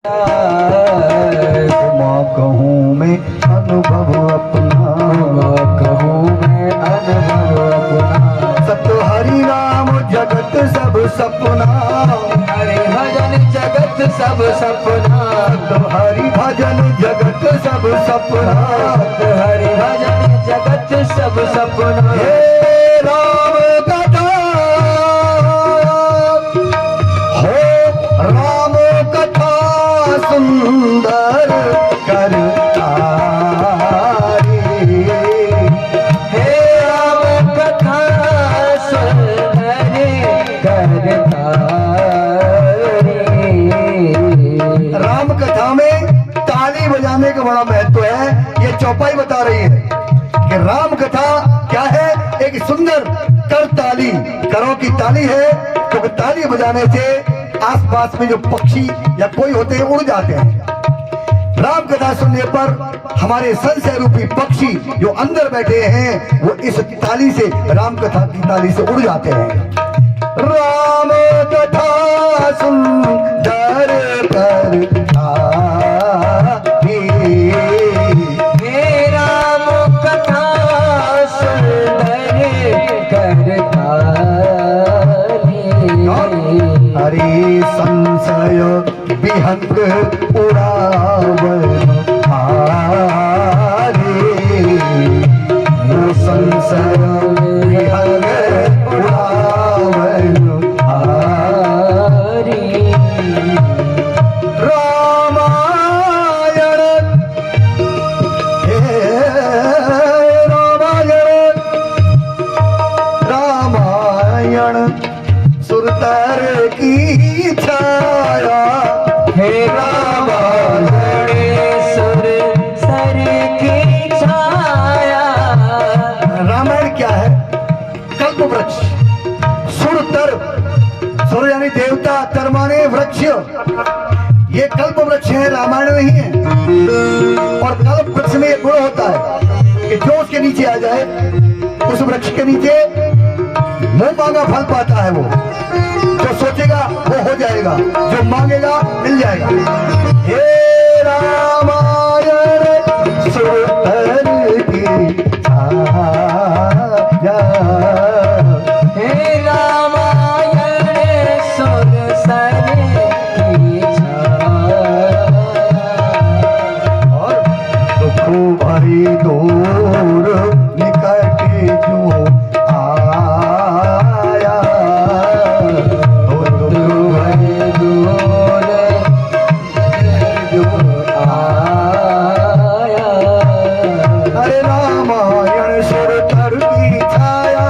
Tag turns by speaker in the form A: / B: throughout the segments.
A: माँ कहूँ मैं अनुभव अपना,
B: कहूँ मैं अनुभव अपना।
A: सत हरि नाम जगत सब सपना,
B: हरि भजन जगत सब सपना।
A: सत हरि भजन जगत सब सपना,
B: हरि भजन जगत सब सपना।
A: हे राम कथा हो, राम कथा सुंदर कर
B: हे राम कथा सुंदर
A: राम कथा में ताली बजाने का बड़ा महत्व है। ये चौपाई बता रही है कि राम कथा क्या है, एक सुंदर कर ताली, करों की ताली है, क्योंकि ताली बजाने से आसपास में जो पक्षी या कोई होते हैं उड़ जाते हैं। राम कथा सुनने पर हमारे संशय रूपी पक्षी जो अंदर बैठे हैं वो इस ताली से, राम कथा की ताली से उड़ जाते हैं। राम कथा सुंदर कर
B: राम कथा सुंदर कर
A: हरि संशय विहंग उड़ावन वो संशय विहंग उड़ावन रामायण हे रामायण, रामायण सुरतर की छाया,
B: हे रामायण सुर सर की छाया।
A: रामायण क्या है? कल्प वृक्ष। सुरतर, सुर यानी देवता, तर माने वृक्ष। ये कल्प वृक्ष है, रामायण नहीं है। और कल्प वृक्ष में एक गुण होता है कि जो उसके नीचे आ जाए, उस वृक्ष के नीचे मुंह मांगा फल पाता है। वो जो सोचेगा वो हो जाएगा, जो मांगेगा मिल जाएगा। हे रामायण सुरतर की छाया,
B: हे रामायण सुर सर की छाया।
A: और दुख भरी दूर निकट जो आया, दुख भरी दूर जो आया। अरे रामायण सुरतर की छाया,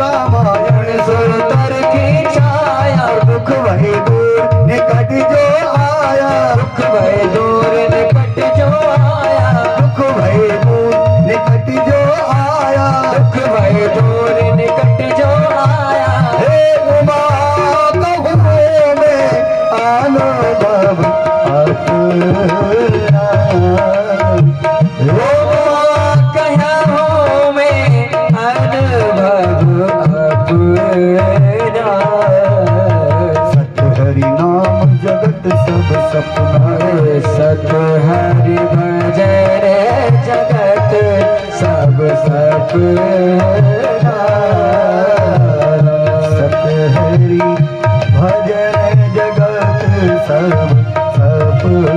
A: रामायण सुरतर की छाया। दुख भरी दूर निकट जो आया,
B: दुख भय दूर निकट जो आया।
A: दुख भय दूर निकट जो आया,
B: दुख भय दूर निकट जो आया।
A: हे उमा कहूँ मैं अनुभव अपना,
B: कहा हूँ मैं अनुभव अपना।
A: सत हरि नाम जगत सब सपना,
B: सत हरि भजन जगत सब सपना।
A: सत हरि भजन जगत सब सपना।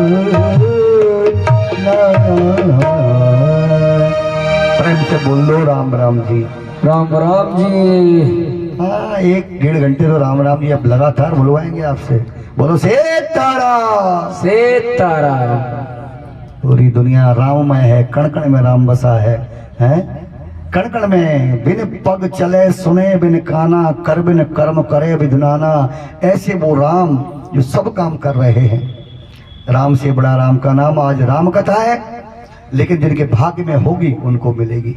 A: प्रेम से बोल लो राम राम जी।
B: राम राम जी।
A: हाँ, 1-1.5 घंटे तो राम राम जी अब लगातार बुलवाएंगे आपसे। बोलो से तारा।
B: सीतारा।
A: पूरी दुनिया राममय है, कण कण में राम बसा है, हैं? कण कण में बिन पग चले सुने बिन काना, कर बिन कर्म करे विधुनाना। ऐसे वो राम जो सब काम कर रहे हैं। राम से बड़ा राम का नाम। आज राम कथा है, लेकिन जिनके भाग्य में होगी उनको मिलेगी।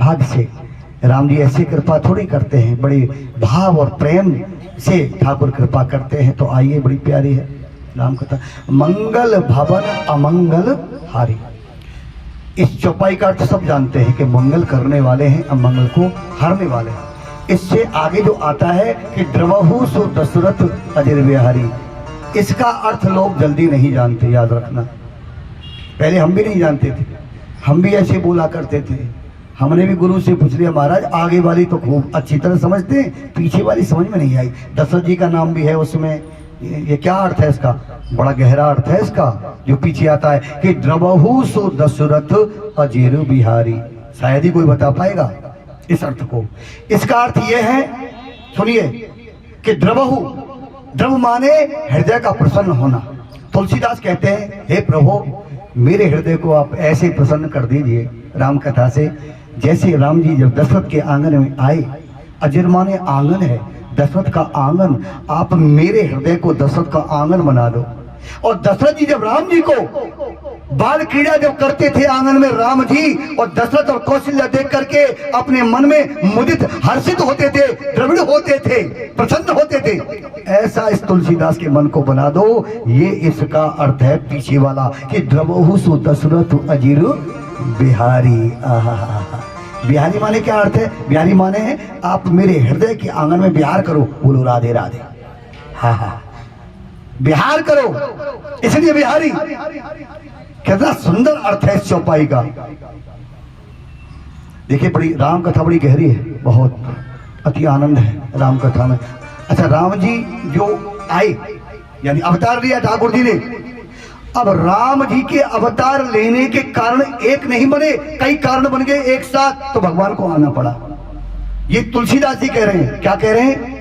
A: भाग्य से राम जी ऐसी कृपा थोड़ी करते हैं, बड़े भाव और प्रेम से ठाकुर कृपा करते हैं। तो आइए, बड़ी प्यारी है राम कथा। मंगल भवन अमंगल हारी। इस चौपाई का अर्थ सब जानते हैं कि मंगल करने वाले हैं, अमंगल को हारने वाले हैं। इससे आगे जो आता है कि द्रवहु सो दशरथ अजर बिहारी, इसका अर्थ लोग जल्दी नहीं जानते, याद रखना। पहले हम भी नहीं जानते थे, हम भी ऐसे बोला करते थे। हमने भी गुरु से पूछ लिया, महाराज आगे वाली तो खूब अच्छी तरह समझते हैं, पीछे वाली समझ में नहीं आई। दशरथ जी का नाम भी है उसमें, ये क्या अर्थ है इसका? बड़ा गहरा अर्थ है इसका जो पीछे आता है कि द्रवहु सो दशरथ अजीर बिहारी। शायद ही कोई बता पाएगा इस अर्थ को। इसका अर्थ यह है, सुनिए, कि द्रवहु, द्रव माने हृदय का प्रसन्न होना। तुलसीदास कहते हैं, हे प्रभु मेरे हृदय को आप ऐसे प्रसन्न कर दीजिए राम कथा से, जैसे राम जी जब दशरथ के आंगन में आए, अजीर माने आंगन है, दशरथ का आंगन, आप मेरे हृदय को दशरथ का आंगन बना दो। और दशरथ जी जब राम जी को बाल क्रीड़ा जब करते थे आंगन में राम जी, और दशरथ और कौशल्या देख करके अपने मन में मुदित हर्षित होते थे, द्रविड़ होते थे, प्रसन्न होते थे, ऐसा इस तुलसीदास के मन को बना दो। ये इसका अर्थ है पीछे वाला कि द्रवहु सु दशरथ अजीर बिहारी। बिहारी माने क्या अर्थ है? बिहारी माने है आप मेरे हृदय के आंगन में बिहार करो। बोलो राधे राधे। हाँ हाँ, बिहार करो, इसलिए बिहारी। कितना सुंदर अर्थ है इस चौपाई का। देखिए, बड़ी राम कथा बड़ी गहरी है, बहुत अति आनंद है राम कथा में। अच्छा, राम जी जो आए, यानी अवतार लिया ठाकुर जी ने, अब राम जी के अवतार लेने के कारण एक नहीं बने, कई कारण बन गए एक साथ, तो भगवान को आना पड़ा। ये तुलसीदास जी कह रहे हैं। क्या कह रहे हैं?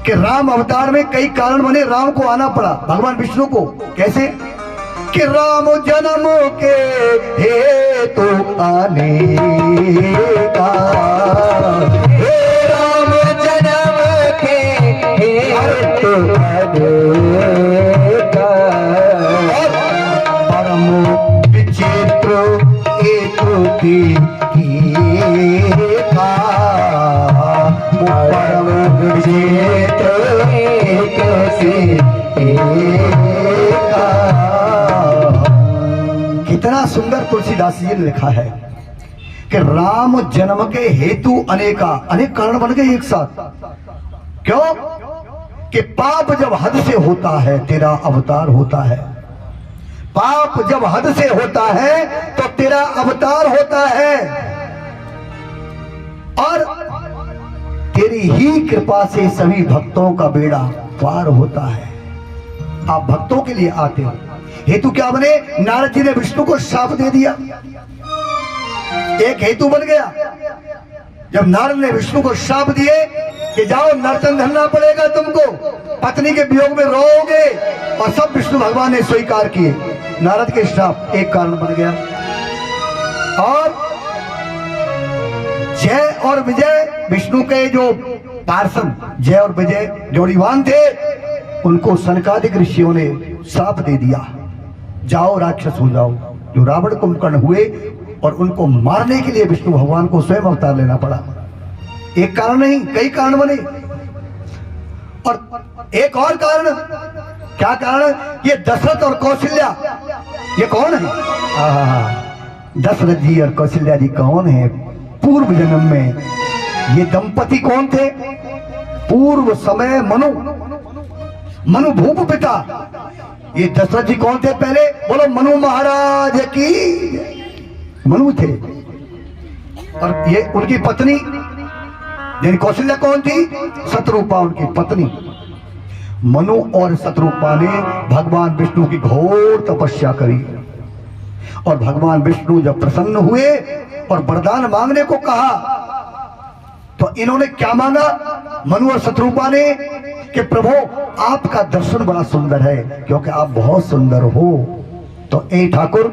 A: कि राम अवतार में कई कारण बने, राम को आना पड़ा, भगवान विष्णु को। कैसे? कि राम जन्म के हेतु आने का,
B: हे राम जन्म के हेतु आने का,
A: परम विचित्र हेतु की का, परम विचित्र हेतु का। कितना सुंदर तुलसीदास जी ने लिखा है कि राम जन्म के हेतु अनेका, अनेक कारण बन गए एक साथ। क्यों? कि पाप जब हद से होता है तेरा अवतार होता है। पाप जब हद से होता है तो तेरा अवतार होता है, और तेरी ही कृपा से सभी भक्तों का बेड़ा पार होता है। आप भक्तों के लिए आते हो। हेतु क्या बने? नारद जी ने विष्णु को शाप दे दिया, एक हेतु बन गया। जब नारद ने विष्णु को शाप दिए कि जाओ नर्तन धरना पड़ेगा तुमको, पत्नी के वियोग में रोओगे, और सब विष्णु भगवान ने स्वीकार किए। नारद के श्राप एक कारण बन गया। और जय और विजय, विष्णु के जो पार्षद जय और विजय जोड़ीवान थे, उनको सनकादिक ऋषियों ने श्राप दे दिया, जाओ राक्षस हो जाओ। जो रावण कुंभकर्ण हुए, और उनको मारने के लिए विष्णु भगवान को स्वयं अवतार लेना पड़ा। एक कारण नहीं, कई कारण बने। और एक और कारण, क्या कारण? ये दशरथ और कौशल्या, ये कौन है? दशरथ जी और कौशल्या जी कौन है? पूर्व जन्म में ये दंपति कौन थे? पूर्व समय मनु भूप पिता। ये दशरथ जी कौन थे? पहले बोलो मनु महाराज की। मनु थे, और ये उनकी पत्नी यानी कौशल्या कौन थी? शत्रुपा उनकी पत्नी। मनु और शत्रुपा ने भगवान विष्णु की घोर तपस्या करी, और भगवान विष्णु जब प्रसन्न हुए और वरदान मांगने को कहा, तो इन्होंने क्या मांगा? मनु और शत्रुपा ने कि प्रभु आपका दर्शन बड़ा सुंदर है, क्योंकि आप बहुत सुंदर हो। तो ए ठाकुर,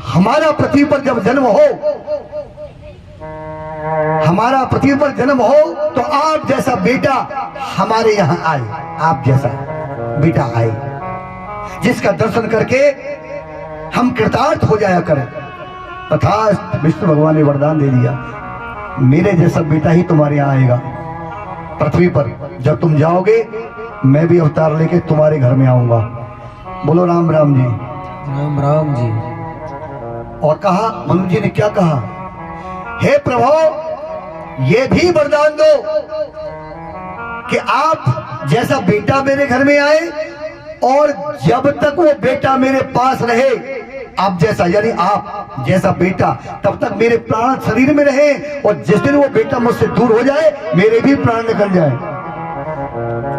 A: हमारा पृथ्वी पर जब जन्म हो, हमारा पृथ्वी पर जन्म हो, तो आप जैसा बेटा हमारे यहाँ आए, आप जैसा बेटा आए, जिसका दर्शन करके हम कृतार्थ हो जाया करें। तथा विष्णु भगवान ने वरदान दे दिया, मेरे जैसा बेटा ही तुम्हारे यहाँ आएगा पृथ्वी पर। जब तुम जाओगे, मैं भी अवतार लेके तुम्हारे घर में आऊंगा। बोलो राम राम जी।
B: राम राम जी।
A: और कहा, मनु जी ने क्या कहा? हे प्रभु, ये भी वरदान दो कि आप जैसा बेटा मेरे घर में आए और जब तक वो बेटा मेरे पास रहे, आप जैसा यानी आप जैसा बेटा तब तक मेरे प्राण शरीर में रहे, और जिस दिन वो बेटा मुझसे दूर हो जाए मेरे भी प्राण निकल जाए।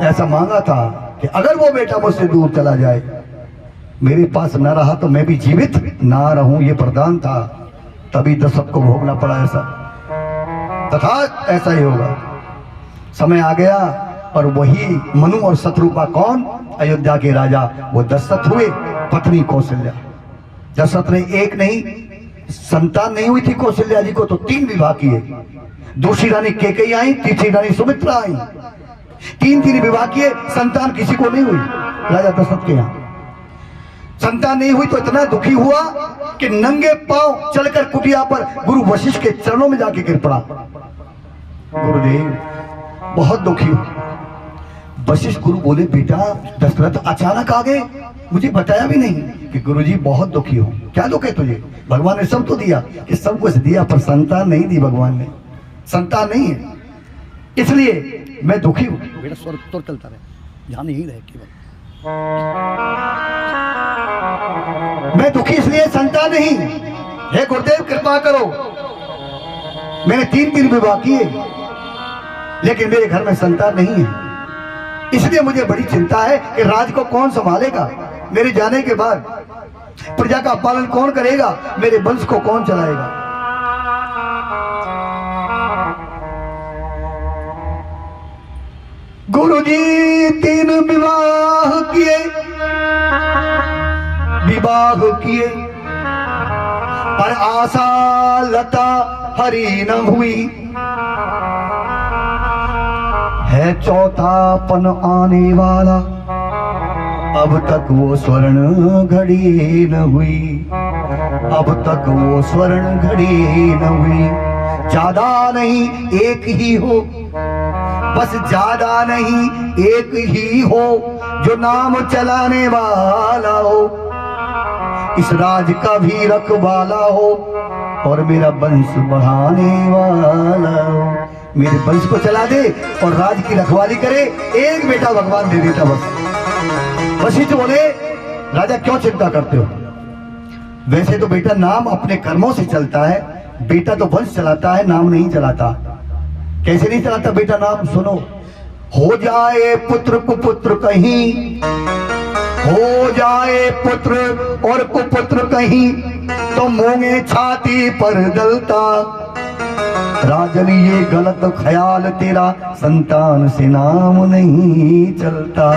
A: ऐसा मांगा था कि अगर वो बेटा मुझसे दूर चला जाए, मेरे पास न रहा तो मैं भी जीवित ना रहूं, ये वरदान था। तभी दशरथ को भोगना पड़ा ऐसा, तथा ऐसा ही होगा। समय आ गया और वही मनु और शत्रुपा कौन? अयोध्या के राजा वो दशरथ हुए, पत्नी कौशल्या। दशरथ ने एक नहीं, संतान नहीं हुई थी कौशल्या जी को तो 3 विवाह किए। दूसरी रानी केकई आई, तीसरी रानी सुमित्रा आई, 3 विवाह किए, संतान किसी को नहीं हुई। राजा दशरथ के यहाँ संतान नहीं हुई तो इतना दुखी हुआ कि नंगे पांव चलकर कुटिया पर गुरु वशिष्ठ के चरणों में जाके गिर पड़ा। गुरुदेव बहुत दुखी हुआ। वशिष्ठ गुरु बोले, बेटा दशरथ अचानक आ गए, मुझे बताया भी नहीं। कि गुरुजी बहुत दुखी हो। क्या दुख है तुझे? भगवान ने सब तो दिया, कि सब कुछ दिया, पर संतान नहीं दी भगवान ने, संतान नहीं है, इसलिए मैं दुखी हूं। बेटा स्वर तो चलता रहे, ध्यान यही रहे केवल। मैं दुखी इसलिए संतान नहीं। हे गुरुदेव कृपा करो, मैंने 3 विवाह किए लेकिन मेरे घर में संतान नहीं है, इसलिए मुझे बड़ी चिंता है कि राज को कौन संभालेगा, मेरे जाने के बाद प्रजा का पालन कौन करेगा, मेरे वंश को कौन चलाएगा। गुरुजी 3 विवाह किए, पर आशा लता हरी न हुई। है चौथापन आने वाला, अब तक वो स्वर्ण घड़ी न हुई, अब तक वो स्वर्ण घड़ी न हुई। ज्यादा नहीं एक ही हो, बस ज्यादा नहीं एक ही हो, जो नाम चलाने वाला हो, इस राज का भी रखवाला हो, और मेरा वंश बढ़ाने वाला हो। मेरे वंश को चला दे और राज की रखवाली करे, एक बेटा भगवान दे देता बस। वशिष्ठ बोले, राजा क्यों चिंता करते हो? वैसे तो बेटा नाम अपने कर्मों से चलता है, बेटा तो वंश चलाता है, नाम नहीं चलाता। कैसे नहीं चलाता बेटा नाम? सुनो, हो जाए पुत्र कुपुत्र कहीं, हो जाए पुत्र और कुपुत्र कहीं, तो मूंगे छाती पर दलता। राजन ये गलत ख्याल तेरा, संतान से नाम नहीं चलता।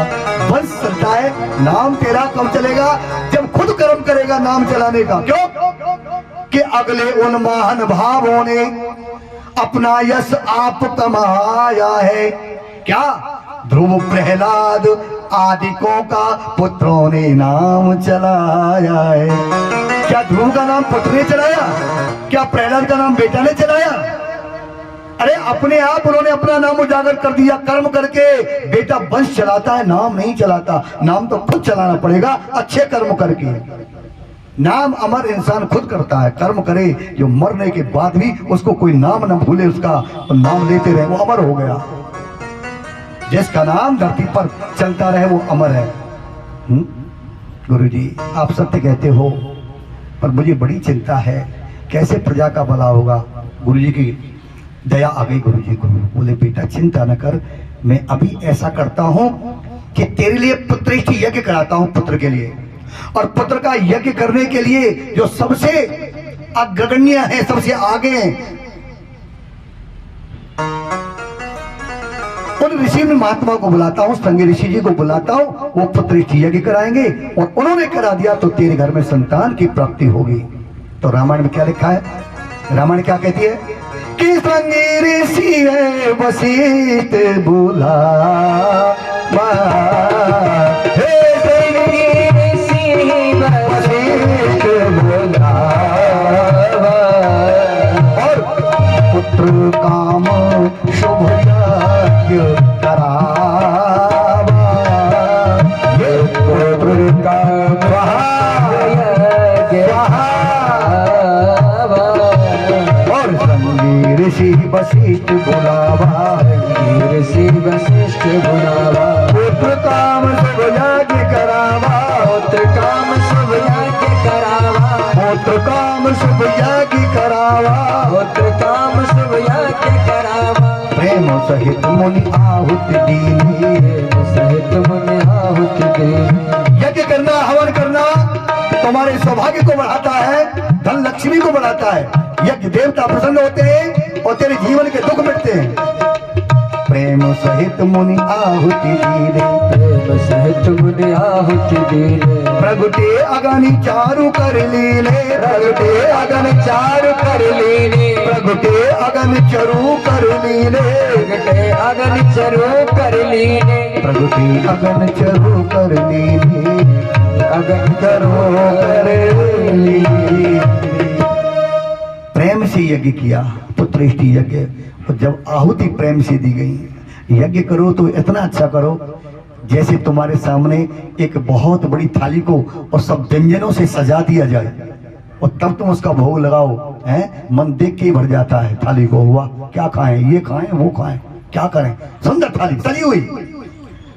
A: वंश चलता है, नाम तेरा कब चलेगा? जब खुद कर्म करेगा नाम चलाने का। क्यों? कि अगले उन महान भावों ने अपना यश आप कमाया है। क्या? ध्रुव प्रहलाद आदिकों का पुत्रों ने नाम चलाया है। क्या ध्रुव का नाम पुत्र ने चलाया? क्या प्रहलाद का नाम बेटा ने चलाया? अरे अपने आप उन्होंने अपना नाम उजागर कर दिया कर्म करके। बेटा वंश चलाता है, नाम नहीं चलाता। नाम तो खुद चलाना पड़ेगा, अच्छे कर्म करके। नाम अमर इंसान खुद करता है, कर्म करे जो मरने के बाद भी उसको कोई नाम न भूले, उसका नाम लेते रहे, वो अमर हो गया। जिसका नाम धरती पर चलता रहे वो अमर है। गुरुजी आप सत्य कहते हो, पर मुझे बड़ी चिंता है कैसे प्रजा का भला होगा। गुरुजी की दया आ गई गुरुजी को। बोले बेटा चिंता न कर, मैं अभी ऐसा करता हूं कि तेरे लिए पुत्रेष्ठ यज्ञ कराता हूं पुत्र के लिए। और पुत्र का यज्ञ करने के लिए जो सबसे अग्रगण्य है, सबसे आगे हैं, उन ऋषि में महात्मा को बुलाता हूं, संग ऋषि जी को बुलाता हूं, वो पुत्रेष्ठ यज्ञ कराएंगे। और उन्होंने करा दिया तो तेरे घर में संतान की प्राप्ति होगी। तो रामायण में क्या लिखा है? रामायण क्या कहती है कि संग ऋषि है वशिष्ठ बुला, और पुत्र काम शुभ यज्ञ करावा, ये पुत्र का और संगी ऋषि वशिष्ठ बुलावा,
B: वीर से वशिष्ठ बुलावा,
A: पुत्र काम शुभ यज्ञ करावा,
B: पुत्र काम शुभ यज्ञ करावा,
A: पुत्र काम शुभ यज्ञ करावा,
B: पुत्र काम शुभ यज्ञ करावा,
A: प्रेम सहित मुनि आहुति दीनी,
B: सहित मुनि आहुति देनी।
A: यज्ञ करना, हवन करना तुम्हारे सौभाग्य को बढ़ाता है, धन लक्ष्मी को बढ़ाता है। यज्ञ देवता प्रसन्न होते हैं और तेरे जीवन के दुख मिटते हैं। प्रेम सहित मुनि आहुति दीने,
B: प्रेम सहित मुनि आहुति देने,
A: प्रगटे अगनि चारु कर लीने, प्रगटे अगन चारु कर लीने, प्रगटे अगन चरु कर लीने,
B: प्रगटे अगन चरु कर लीने,
A: प्रगटे अगन चरु कर लीने,
B: अगन
A: चरु कर लीने। प्रेम से यज्ञ किया, पुत्रेष्टि यज्ञ। और जब आहुति प्रेम से दी गई, यज्ञ करो तो इतना अच्छा करो जैसे तुम्हारे सामने एक बहुत बड़ी थाली को और सब व्यंजनों से सजा दिया जाए और तब तुम उसका भोग लगाओ, हैं? मन देख के ही भर जाता है थाली को। हुआ क्या खाएं, ये खाएं, वो खाएं, क्या करें, सुंदर थाली सजी हुई।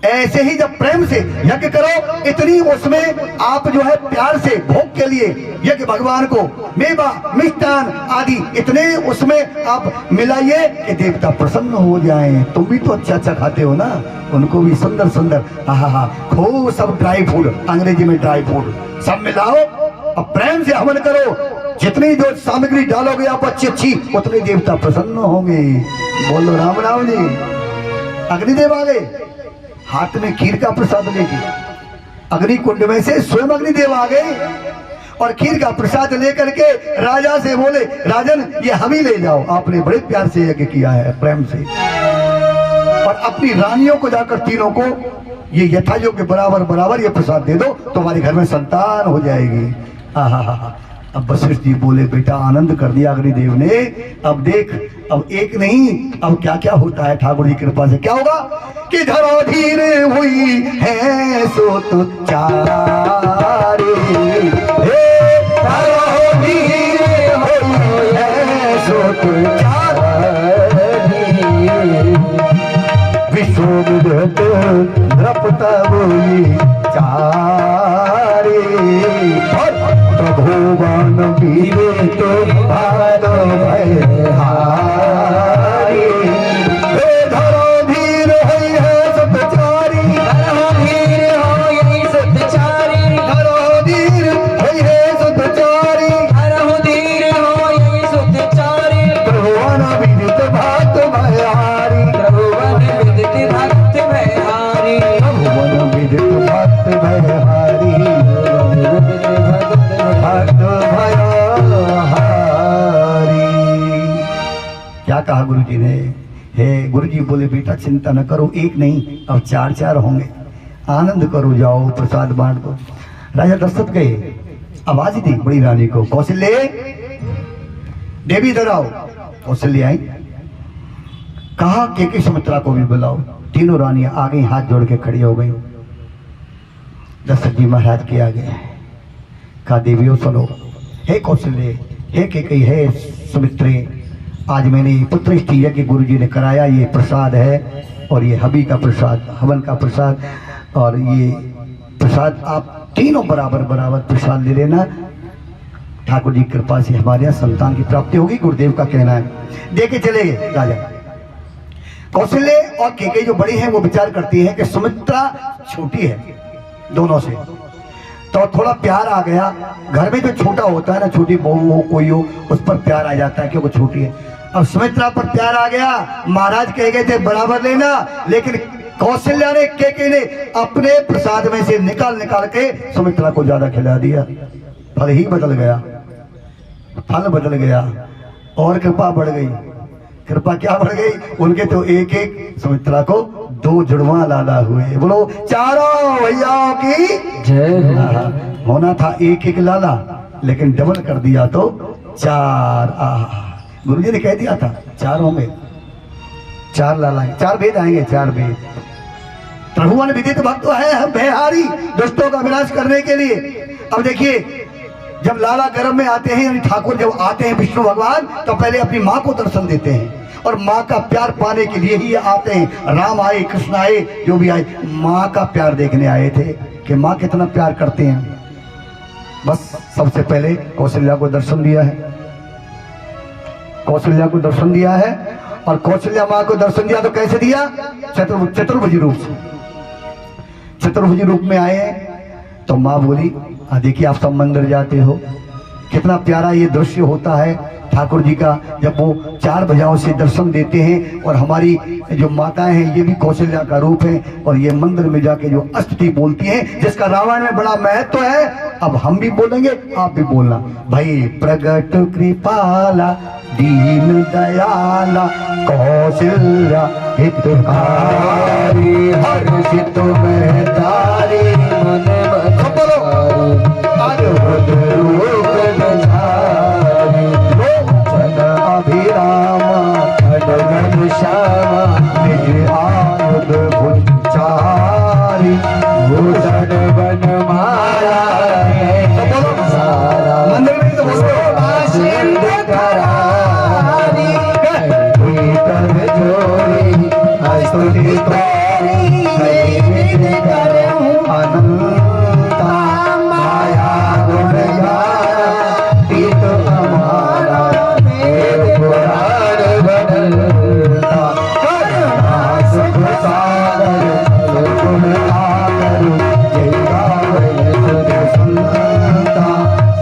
A: ऐसे ही जब प्रेम से यज्ञ करो, इतनी उसमें आप जो है प्यार से भोग के लिए यज्ञ भगवान को मेवा मिष्टान आदि इतने उसमें आप मिलाइए कि देवता प्रसन्न हो जाएं। तुम भी तो अच्छा अच्छा खाते हो ना, उनको भी सुंदर सुंदर आहा खूब सब ड्राई फूड, अंग्रेजी में ड्राई फूड सब मिलाओ और प्रेम से हवन करो। जितनी जो सामग्री डालोगे आप अच्छी अच्छी, उतने देवता प्रसन्न होंगे। बोलो राम राम जी। अग्निदेव आ गए, हाथ में खीर का प्रसाद लेके। अग्नि कुंड में से स्वयं अग्निदेव आ गए और खीर का प्रसाद लेकर के राजा से बोले, राजन ये हम ही ले जाओ, आपने बड़े प्यार से यज्ञ किया है प्रेम से। और अपनी रानियों को जाकर तीनों को ये यथा योग्य बराबर बराबर ये प्रसाद दे दो, तुम्हारे घर में संतान हो जाएगी। आहा। अब वशिष्ठ जी बोले, बेटा आनंद कर दिया अग्निदेव ने, अब देख, अब एक नहीं, अब क्या क्या होता है ठाकुर जी की कृपा से। क्या होगा कि धराधीर हुई है सो तो चारे, धराधीर हुई है सो तो चारे, विश्वमित द्रपता बोली चारे, भगवान वीरे तो भालो भय हारी, धराधीर है सतचारी,
B: धराधीर हो यही सतचारी,
A: धराधीर है सतचारी,
B: धराधीर हो यही सतचारी,
A: भगवान विदित भक्त भयहारी,
B: भगवान विदित भक्त भयहारी,
A: भगवान विदित भक्त भयहारी, भक्त भयहारी। क्या कहा गुरु जी ने? हे गुरु जी बोले, बेटा चिंता न करो, एक नहीं अब चार चार होंगे, आनंद करो, जाओ प्रसाद बांट दो। राजा दशरथ गए, आवाज दी बड़ी रानी को, कौशल्य देवी इधर आओ। कौशल्य आई, कहा के सुमित्रा को भी बुलाओ। तीनों रानियां आ गई, हाथ जोड़ के खड़ी हो गई। दशरथ जी महाराज के आगे कहा, देवियों सुनो, हे कौशल्य, हे केकई, हे सुमित्रे, आज मैंने पुत्रेष्टि यज्ञ गुरु जी ने कराया, ये प्रसाद है और ये हबी का प्रसाद, हवन का प्रसाद, और ये प्रसाद आप तीनों बराबर बराबर प्रसाद ले लेना। ठाकुर जी की कृपा से हमारे यहाँ संतान की प्राप्ति होगी, गुरुदेव का कहना है। देखे चले गए राजा। कौशल्य और केकई जो बड़ी हैं वो विचार करती है कि सुमित्रा छोटी है दोनों से, तो थोड़ा प्यार आ गया। घर में जो छोटा होता है ना, छोटी बहू हो कोई हो, उस पर प्यार आ जाता है क्योंकि छोटी है। अब सुमित्रा पर प्यार आ गया, महाराज कह गए थे बराबर लेना, लेकिन कौशल्या ने केकई ने अपने प्रसाद में से निकाल निकाल के सुमित्रा को ज्यादा खिला दिया। फल ही बदल गया, फल बदल गया और कृपा बढ़ गई। कृपा क्या बढ़ गई? उनके तो एक एक, सुमित्रा को दो जुड़वा लाला हुए। बोलो चारों भैया की
B: जय।
A: होना था एक एक लाला, लेकिन डबल कर दिया तो चार। गुरुजी ने कह दिया था चार होंगे, चार लाला, चार भेद आएंगे, चार भेद। प्रभुवन विदित भक्त है हम भयहारी, दुष्टों का विनाश करने के लिए। अब देखिए, जब लाला गर्भ में आते हैं, यानी ठाकुर जब आते हैं विष्णु भगवान, तो पहले अपनी माँ को दर्शन देते हैं और माँ का प्यार पाने के लिए ही ये आते हैं। राम आए, कृष्ण आए, जो भी आए, माँ का प्यार देखने आए थे कि माँ कितना प्यार करते हैं। बस सबसे पहले कौशल्या को दर्शन दिया है, कौशल्या को दर्शन दिया है। और कौशल्या माँ को दर्शन दिया तो कैसे दिया? चतुर्भुज रूप से, चतुर्भुज रूप में आए हैं। तो माँ बोली, देखिए आप सब मंदिर जाते हो, कितना प्यारा ये दृश्य होता है ठाकुर जी का, जब वो 4 भुजाओं से दर्शन देते हैं। और हमारी जो माताएं हैं ये भी कौशल्या का रूप है, और ये मंदिर में जाके जो स्तुति बोलती हैं, जिसका रामायण में बड़ा महत्व है। अब हम भी बोलेंगे, आप भी बोलना। भाई प्रगट कृपाला दीन दयाला कौशल्या हितकारी हर्षित में तारी मन अद्भुत रूप बधारी लोचन अभिरामा खड्ग श्यामा निज आयुध भुजारी भूषण बन मारा मंदिर में तो जोड़ी स्तुति अनंता माया गुण यारा पीत हमारा वेद पुराण बदलता करुणा सुख सागर सुगुण आकर जय गावै तुझ सुनता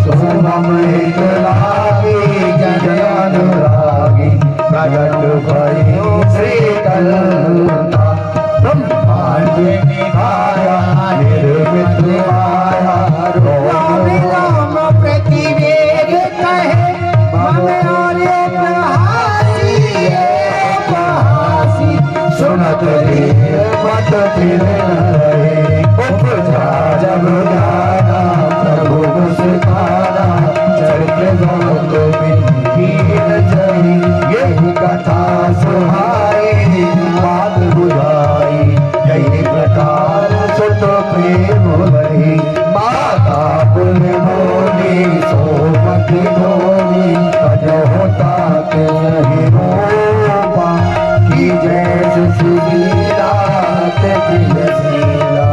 A: सोमम हित लागी जन अनुरागी प्रगट भई श्री कलता ब्रह्मांड निकाया निर्मित माया राम प्रतिवेद कहे मम आर्य प्रहासी सुनत देव मत फिर रहे उपजा जब गाना प्रभु मुस्काना चरित्र गोविंद जय यही कथा सुहाई बात बुझाई जय प्रकार सुत प्रेम भई माता पुल मोनी सोमति मोनी कज होता के रूपा की जय सुशीला तेशीला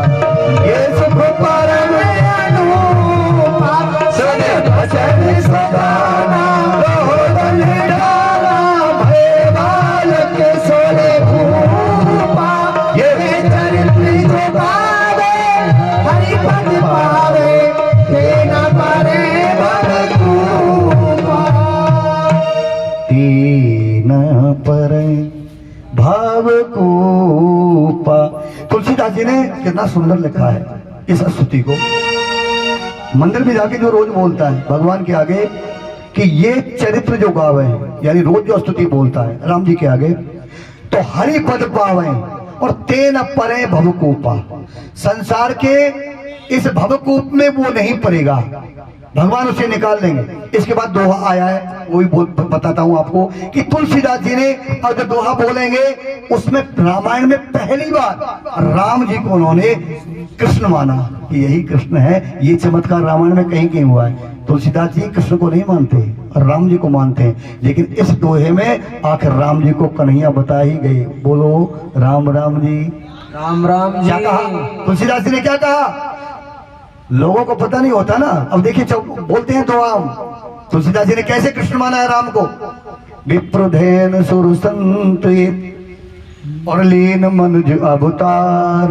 A: ये सुख परम अनुपा सुन भजन सदाना रोदन डाला भय बालक सोले भूपा ये चरित्र जो पावे हरि पद पावे तेना परे भवकूपा तेना परे भवकूपा। तुलसीदास जी ने कितना सुंदर लिखा है इस स्तुति को। मंदिर में जाके जो रोज बोलता है भगवान के आगे कि ये चरित्र जो गावे, यानी रोज जो स्तुति बोलता है राम जी के आगे, तो हरि पद पावे और तेन परे भवकूपा। संसार के इस भवकूप में वो नहीं पड़ेगा, भगवान उसे निकाल देंगे। इसके बाद दोहा आया है, वो भी बताता हूं आपको कि तुलसीदास जी ने अगर दोहा बोलेंगे उसमें रामायण में पहली बार राम जी को उन्होंने कृष्ण माना कि यही कृष्ण है। ये चमत्कार रामायण में कहीं कहीं हुआ है। तुलसीदास जी कृष्ण को नहीं मानते और राम जी को मानते हैं, लेकिन इस दोहे में आखिर राम जी को कन्हैया बता ही गई। बोलो राम राम जी,
B: राम राम जी।
A: क्या कहा तुलसीदास जी ने? क्या कहा? लोगों को पता नहीं होता ना। अब देखिए बोलते हैं तो आम तुलसीदास जी ने कैसे कृष्ण माना है राम को। विप्रधेन सुर संत और लीन मनुज अवतार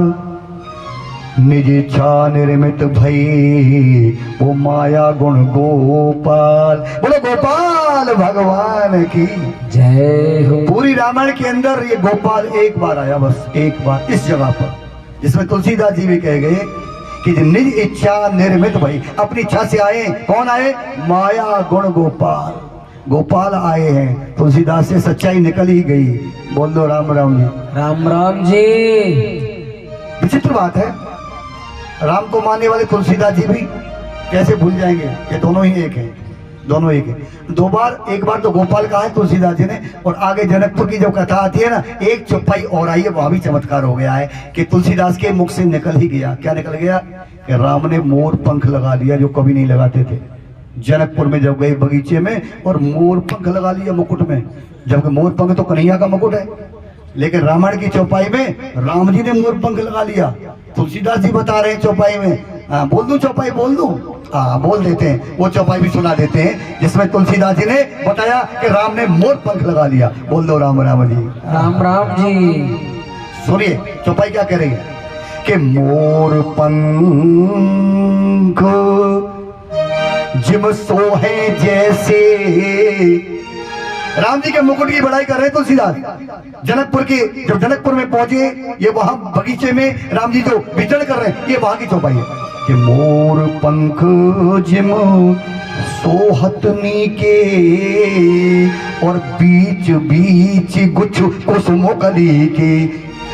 A: निज इच्छा निर्मित भई वो माया गुण गोपाल। बोलो गोपाल भगवान की
B: जय हो।
A: पूरी रामायण के अंदर ये गोपाल एक बार आया, बस एक बार इस जगह पर, जिसमें तुलसीदास जी भी कह गए कि निज इच्छा निर्मित भई, अपनी इच्छा से आए। कौन आए? माया गुण गोपाल, गोपाल आए हैं। तुलसीदास से सच्चाई निकल ही गई। बोल दो राम राम जी।
B: राम राम जी।
A: विचित्र बात है, राम को मानने वाले तुलसीदास जी भी कैसे भूल जाएंगे? ये दोनों ही एक हैं, दोनों एक है। दो बार, एक बार तो गोपाल कहा है तुलसीदास जी ने, और आगे जनकपुर की जो कथा आती है ना, एक चौपाई और आई है, वहां भी चमत्कार हो गया है कि तुलसीदास के मुख से निकल ही गया। क्या निकल गया? कि राम ने मोर पंख लगा लिया जो कभी नहीं लगाते थे। जनकपुर में जब गए बगीचे में और मोर पंख लगा लिया मुकुट में, जबकि मोर पंख तो कन्हैया का मुकुट है, लेकिन रामायण की चौपाई में राम जी ने मोर पंख लगा लिया। तुलसीदास जी बता रहे हैं चौपाई में, बोल दूं चौपाई, बोल दूं? बोल देते हैं, वो चौपाई भी सुना देते हैं जिसमें तुलसीदास जी ने बताया कि राम ने मोर पंख लगा लिया। बोल दो राम राम जी।
B: राम राम जी।
A: सुनिए चौपाई क्या कह रही है कि मोर पंख जिम सोहे जैसे, राम जी के मुकुट की बड़ाई कर रहे हैं तुलसीदास। जनकपुर की, जब जनकपुर में पहुंचे, ये वहां बगीचे में राम जी जो विचरण कर रहे हैं, ये वहां की चौपाई है कि मोर पंख जिम सोहतनी के और बीच बीच गुच्छ कुसुमो कली के।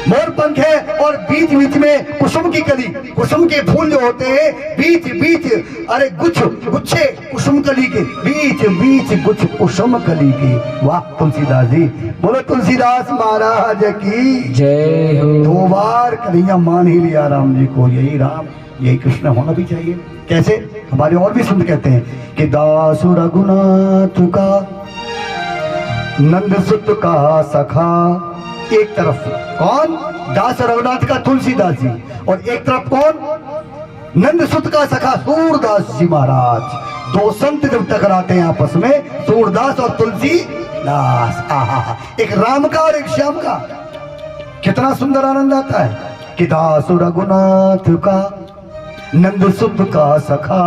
A: मोर पंख है और बीच बीच में कुसुम की कली, कुसुम के फूल जो होते हैं बीच बीच, अरे गुच्छे कुसुम कली के, बीच बीच गुच्छ कुसुम कली के। वाह तुलसीदास जी, बोलो तुलसीदास महाराज की
B: जय हो।
A: 2 बार कन्हैया मान ही लिया राम जी को। यही राम, यही कृष्ण होना भी चाहिए। कैसे? हमारे और भी संत कहते हैं कि दासु रघुनाथ का नंद सुत का सखा, एक तरफ कौन? दास रघुनाथ का तुलसीदास जी, और एक तरफ कौन? नंद सुत का सखा सूरदास जी महाराज। 2 संत जब टकराते हैं आपस में, सूरदास और तुलसीदास, आहा, एक राम का और एक श्याम का, कितना सुंदर आनंद आता है कि दास रघुनाथ का नंद सुत का सखा,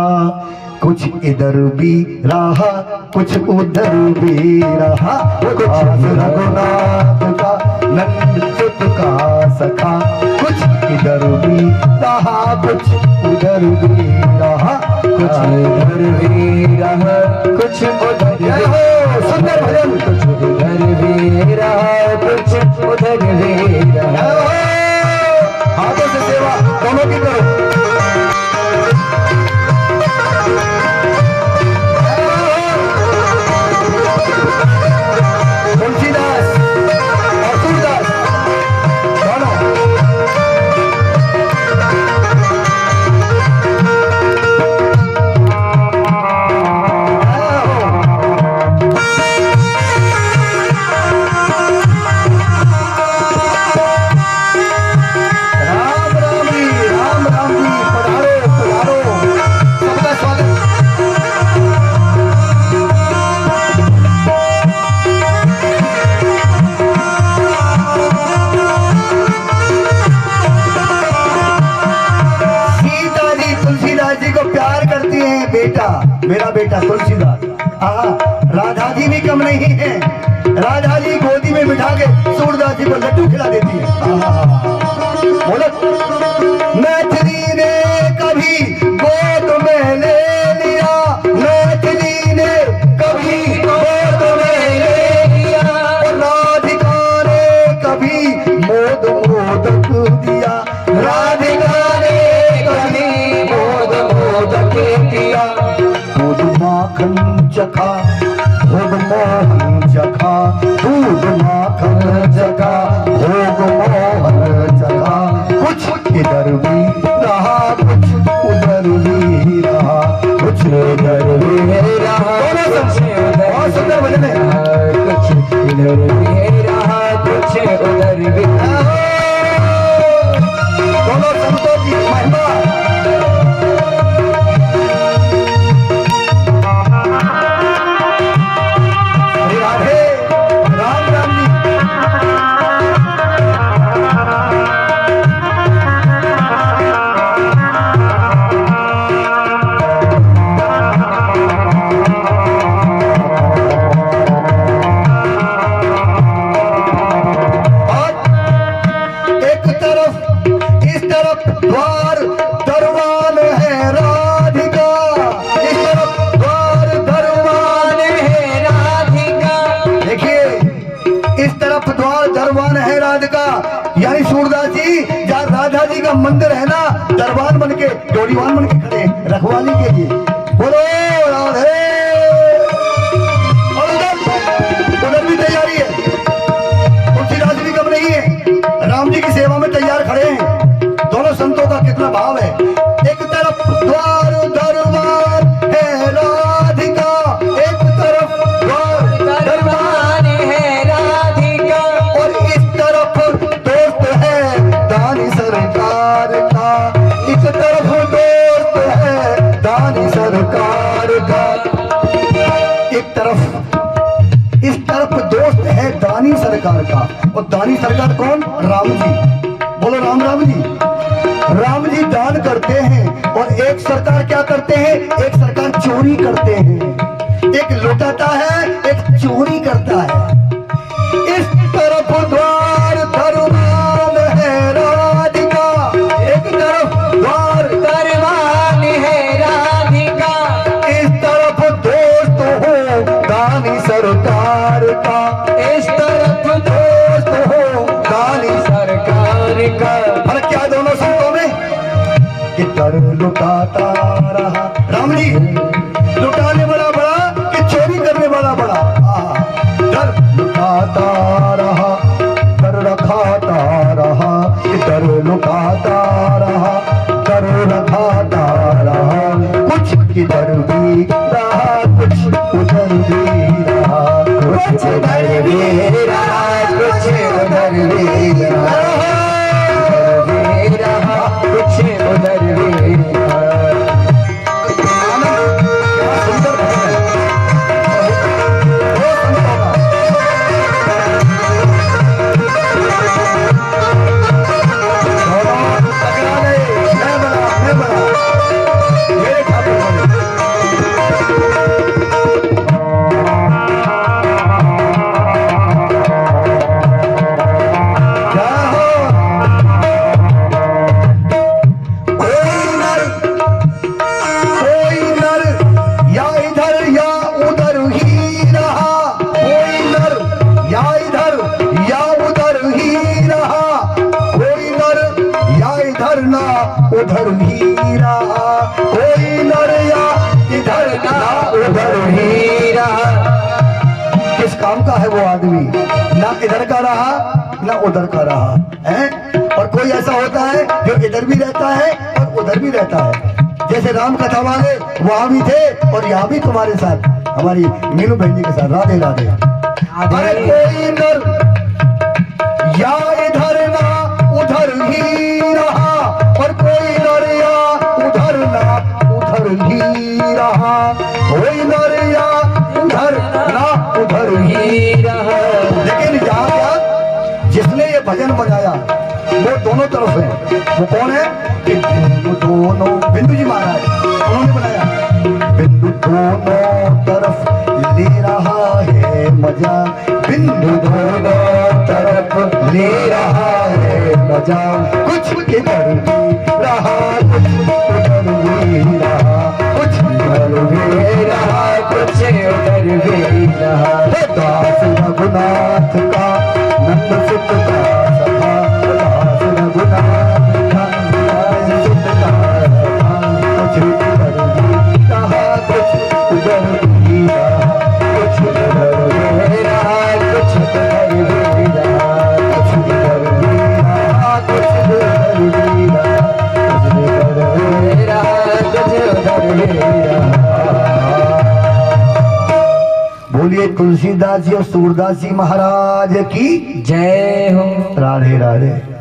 A: कुछ इधर भी रहा कुछ उधर भी रहा। दास रघुनाथ का नंद सुत का सखा, कुछ इधर भी रहा कुछ उधर भी रहा,
B: कुछ इधर भी रहा कुछ उधर भी रहा।
A: सुंदर भजन।
B: कुछ इधर भी रहा कुछ उधर भी रहा।
A: हाथों से सेवा दोनों की करो। तुलसीदास और सूरदास दोनों। राम राम जी पधारो पधारो, सबका स्वागत। सीता जी तुलसीदास जी को प्यार करती हैं, बेटा मेरा बेटा तुलसीदास। राधा जी भी कम नहीं है, राधा जी गोदी में बिठा के सूरदास जी को लड्डू खिला देती है। बोलो, मैथिली ने कभी गोद में ले लिया, मैथिली ने कभी गोद में ले लिया, राधिका ने कभी मोद मोदक दिया, राधिका ने कभी मोद मोदक दिया। दूध माखन चखा भोग मोहन चखा, दूध माखन चखा भोग मोहन चखा, कुछ इधर भी रहा कुछ उधर भी रहा, कुछ इधर भी रहा कुछ बहुत सुंदर भजन है।
B: कुछ इधर भी रहा कुछ उधर भी रहा।
A: दोनों संतों की महिमा। श्री राधे राम राम जी। एक तरफ इस तरफ द्वार दरवान है राधिका, इस तरफ द्वार दरवान है राधिका। देखिए इस तरफ द्वार दरबान है राधिका, यानी सूरदास जी जहाँ राधा जी का मंदिर है ना, दरबान बन के डोरीवान बन के खड़े रखवाली के लिए। बोलो राधे। और उधर भी तैयारी है, तुलसीदास भी कम नहीं है, राम जी की सेवा में तैयार खड़े हैं। दोनों संतों का कितना भाव है। एक तरफ द्वार दरबार है राधिका, और दानी सरकार कौन? राम जी। बोलो राम राम जी। राम जी दान करते हैं और एक सरकार क्या करते हैं? एक सरकार चोरी करते हैं। एक लुटाता है, एक चोरी करता है। इस तरफ द्वार धर्मान है राधिका, एक तरफ द्वार
B: दरबान है राधिका,
A: इस तरफ दोस्त हो दानी सरकार का,
B: इस तरफ
A: दोस्त हो दानी
B: सरकार का।
A: फर्क क्या है दोनों संतों में? कि दर लुटाता रहा राम जी, लुटाने वाला बड़ा कि चोरी करने वाला बड़ा? दर लुटाता रहा, दर रखाता रहा, कि दर लुटाता रहा, दर रखाता रहा। कुछ किधर भी रहा, कुछ उधर भी रहा, कुछ इधर भी रहा, कुछ उधर भी रहा,
B: कुछ उधर भी रहा।
A: सुंदर भजन है। टकरा गए, मैं बड़ा मेरे ठाकुर बने। क्या हो? कोई नर या इधर या उधर ही रहा, कोई नर या इधर या उधर ही रहा, कोई नर या इधर ना उधर ही रहा, कोई नर या इधर ना उधर ही रहा। किस काम का है वो आदमी? ना इधर का रहा ना उधर का रहा है। और कोई ऐसा होता है जो इधर भी रहता है और उधर भी रहता है। जैसे राम कथा वाले वहां भी थे और यहाँ भी तुम्हारे साथ, हमारी मीनू बहन जी के साथ। राधे राधे। अरे कोई नर या इधर ना उधर ही रहा, और कोई नर या उधर ना उधर ही रहा, कोई नर या उधर ना उधर ही रहा। लेकिन यहाँ क्या, जिसने ये भजन बनाया वो दोनों तरफ है। वो कौन है? कि बिंदु दोनों, बिंदु जी महाराज उन्होंने बनाया। बिंदु दोनों तरफ ले रहा है मजा, बिंदु दोनों तरफ ले रहा है मजा। कुछ इधर भी रहा, कुछ उधर भी रहा, कुछ इधर भी रहा,
B: कुछ उधर भी रहा।
A: हे दास रघुनाथ का नंद सुत का सखा, दास रघुनाथ का नंद सुत का सखा। कुछ इधर भी रहा, कुछ उधर भी रहा, कुछ इधर भी रहा, कुछ उधर भी रहा, कुछ इधर भी रहा, कुछ उधर भी रहा, कुछ इधर भी रहा,
B: कुछ उधर भी रहा।
A: बोलिए तुलसीदास जी और सूरदास जी महाराज की
B: जय हो।
A: राधे राधे।